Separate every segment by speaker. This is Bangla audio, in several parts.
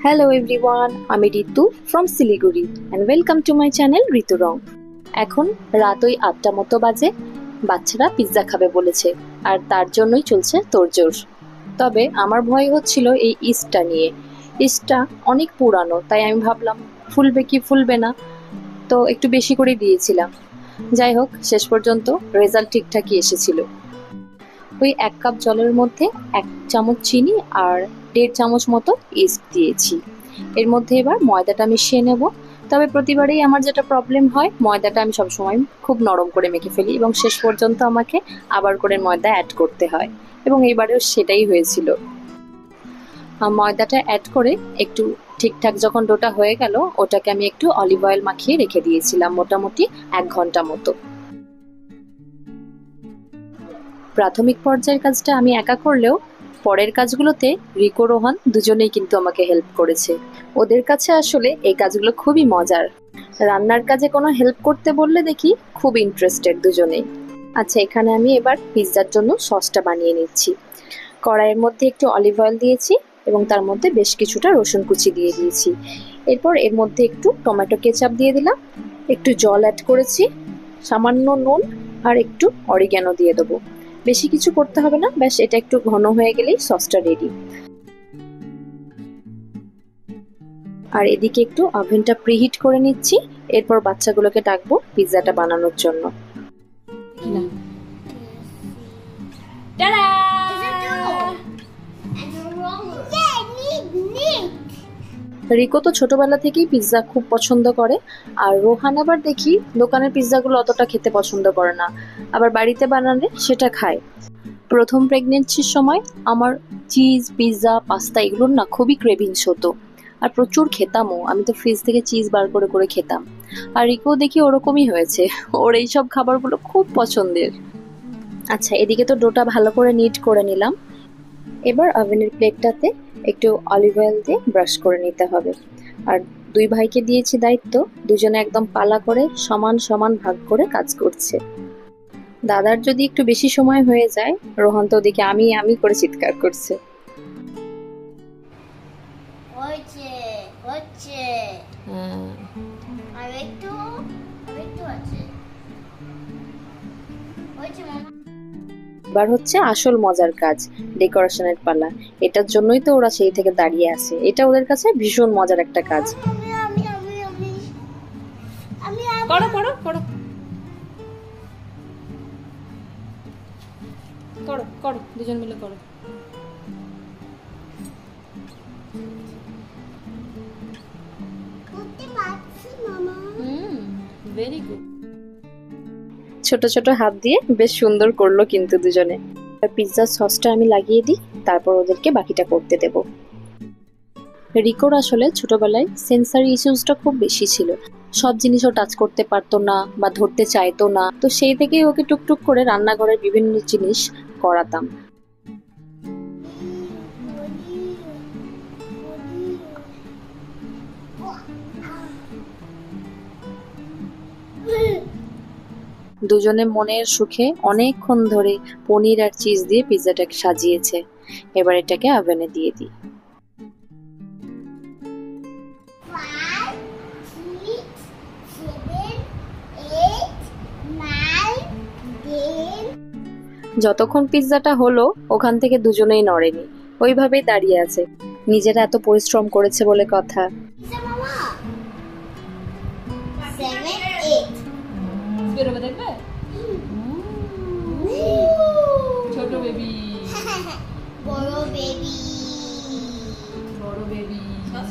Speaker 1: Hello everyone, আমি ঋতু from Siliguri and welcome to my channel ঋতু রং। এখন রাত ওই ৮টা মতো বাজে, বাচ্চারা পিৎজা খাবে বলেছে আর তার জন্যই চলছে তোড়জোড়। তবে আমার ভয় হচ্ছিল এই ইস্টটা নিয়ে। ইস্টটা অনেক পুরানো, তাই আমি ভাবলাম ফুলবে কি ফুলবে না, তো একটু বেশি করে দিয়েছিলাম। যাই হোক, শেষ পর্যন্ত রেজাল্ট ঠিকঠাকই এসেছিল। ওই ১ কাপ জলের মধ্যে ১ চামচ চিনি আর ১.৫ চামচ মতো ইস্ট দিয়েছি। এর মধ্যে এবার ময়দাটা মিশিয়ে নেব। তবে প্রতিবারেই আমার যেটা প্রবলেম হয়, ময়দাটা আমি সবসময় খুব নরম করে মেখে ফেলি এবং শেষ পর্যন্ত আমাকে আবার করে ময়দা অ্যাড করতে হয়, এবং এইবারেও সেটাই হয়েছিল। ময়দাটা অ্যাড করে একটু ঠিকঠাক যখন ডোটা হয়ে গেল, ওটাকে আমি একটু অলিভ অয়েল মাখিয়ে রেখে দিয়েছিলাম মোটামুটি ১ ঘন্টা মতো। প্রাথমিক পর্যায়ের কাজটা আমি একা করলেও পরের কাজগুলোতে রিকো, রোহান দুজনেই কিন্তু আমাকে হেল্প করেছে। ওদের কাছে আসলে এই কাজগুলো খুবই মজার। রান্নার কাজে কোনো হেল্প করতে বললে দেখি খুব ইন্টারেস্টেড দুজনেই। আচ্ছা, এখানে আমি এবার পিৎজার জন্য সসটা বানিয়ে নিচ্ছি। কড়াইয়ের মধ্যে একটু অলিভ অয়েল দিয়েছি এবং তার মধ্যে বেশ কিছুটা রসুন কুচি দিয়ে দিয়েছি। এরপর এর মধ্যে একটু টমেটো কেচাপ দিয়ে দিলাম, একটু জল অ্যাড করেছি, সামান্য নুন আর একটু অরিগ্যানো দিয়ে দেবো। বেশি কিছু করতে হবে না, ব্যাস এটা একটু ঘন হয়ে গেলেই সসটা রেডি। আর এদিকে একটু ওভেনটা প্রিহিট করে নিচ্ছি। এরপর বাচ্চাগুলোকে ডাকবো পিৎজাটা বানানোর জন্য। রিকো তো ছোটবেলা থেকেই পিৎজা খুব পছন্দ করে, আর রোহান আবার দেখি দোকানের পিৎজাগুলো অতটা খেতে পছন্দ করে না, আবার বাড়িতে বানালে সেটা খায়। প্রথম প্রেগনেন্সির সময় আমার চিজ, পিৎজা, পাস্তা এগুলোর না খুবই ক্রেভিংস হতো, আর প্রচুর খেতামও। আমি তো ফ্রিজ থেকে চিজ বার করে করে খেতাম। আর রিকো দেখি ওরকমই হয়েছে, ওর এইসব খাবারগুলো খুব পছন্দের। আচ্ছা, এদিকে তো ডোটা ভালো করে নিট করে নিলাম। এবার ওভেনের প্লেটটাতে একটু অলিভ অয়েল দিয়ে ব্রাশ করে নিতে হবে। আর দুই ভাইকে দিয়েছি দায়িত্ব, দুজনে একদম পালা করে সমান সমান ভাগ করে কাজ করছে। দাদার যদি একটু বেশি সময় হয়ে যায়, রোহন তো ওদিকে আমি আমি করে চিৎকার করছে। এবার হচ্ছে আসল মজার কাজ, ডেকোরেশনের পালা। এটার জন্যই তো ওরা সেই থেকে দাঁড়িয়ে আছে। এটা ওদের কাছে ভীষণ মজার একটা কাজ। করো করো করো করো করো, দুজন মিলে করো। Very good. ছোট ছোট হাত দিয়ে বেশ সুন্দর করলো কিন্তু দুজনে। পিৎজার সসটা আমি লাগিয়ে দিই, তারপর ওদেরকে বাকিটা করতে দেব। রিকোর আসলে ছোটবেলায় সেন্সারি ইস্যুসটা খুব বেশি ছিল। সব জিনিসও টাচ করতে পারতো না বা ধরতে চাইতো না, তো সেই থেকেই ওকে টুকটুক করে রান্নাঘরের বিভিন্ন জিনিস করাতাম। দুজনে মনের সুখে অনেকক্ষণ ধরে পনির আর চিজ দিয়ে পিৎজাটাকে সাজিয়েছে। এবার এটাকে ওভেনে দিয়ে দিই। যতক্ষণ পিৎজাটা হলো ওখান থেকে দুজনেই নড়েনি, ওইভাবেই দাঁড়িয়ে আছে। নিজেরা এত পরিশ্রম করেছে বলে কথা। ছোট বেবি, বড় বেবি, বড় বেবি। সস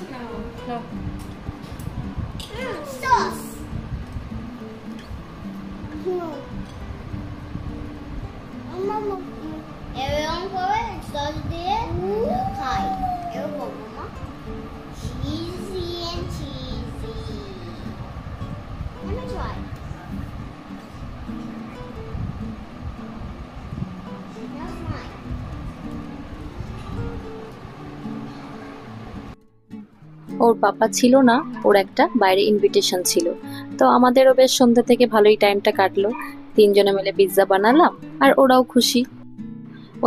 Speaker 1: এরকম করে সস দিয়ে খাই, এরকম মামা। Cheesy and cheesy. Let me try. That's mine. ওর পাপা ছিল না, ওর একটা বাইরে ইনভিটেশন ছিল, তো আমাদেরও বেশ সন্ধ্যা থেকে ভালোই টাইমটা কাটলো। তিনজনে মিলে পিৎজা বানালাম আর ওরাও খুশি।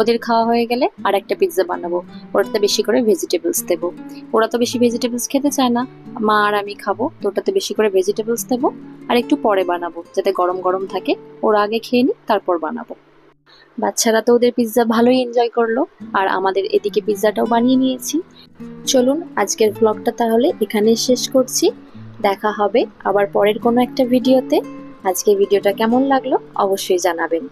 Speaker 1: ওদের খাওয়া হয়ে গেলে আর একটা পিৎজা বানাবো, ওটাতে বেশি করে ভেজিটেবলস দেবো। ওরা তো বেশি ভেজিটেবলস খেতে চায় না, মা আর আমি খাবো, তো ওটাতে বেশি করে ভেজিটেবলস দেবো। আর একটু পরে বানাবো যাতে গরম গরম থাকে, ওরা আগে খেয়ে নি তারপর বানাবো। বাচ্চারা তো ওদের পিৎজা ভালোই এনজয় করলো, আর আমাদের এদিকে পিৎজাটাও বানিয়ে নিয়েছি। চলুন আজকের ব্লগটা তাহলে এখানেই শেষ করছি। দেখা হবে আবার পরের কোনো একটা ভিডিওতে। আজকে ভিডিওটা কেমন লাগলো অবশ্যই জানাবেন।